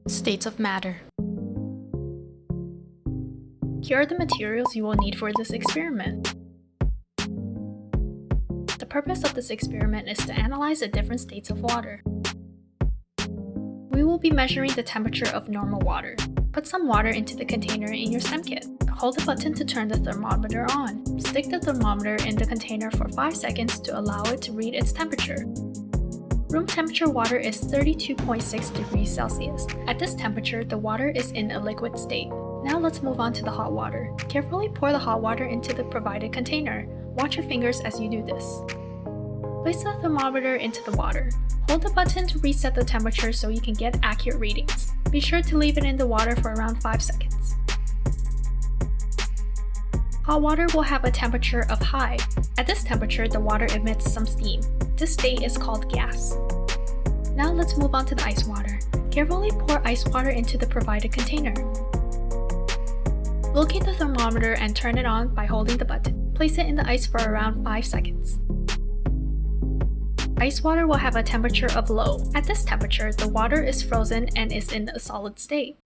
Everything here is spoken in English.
States of matter. Here are the materials you will need for this experiment. The purpose of this experiment is to analyze the different states of water. We will be measuring the temperature of normal water. Put some water into the container in your STEM kit. Hold the button to turn the thermometer on. Stick the thermometer in the container for 5 seconds to allow it to read its temperature. Room temperature water is 32.6 degrees Celsius. At this temperature, the water is in a liquid state. Now let's move on to the hot water. Carefully pour the hot water into the provided container. Watch your fingers as you do this. Place the thermometer into the water. Hold the button to reset the temperature so you can get accurate readings. Be sure to leave it in the water for around 5 seconds. Hot water will have a temperature of high. At this temperature, the water emits some steam. This state is called gas. Now let's move on to the ice water. Carefully pour ice water into the provided container. Locate the thermometer and turn it on by holding the button. Place it in the ice for around 5 seconds. Ice water will have a temperature of low. At this temperature, the water is frozen and is in a solid state.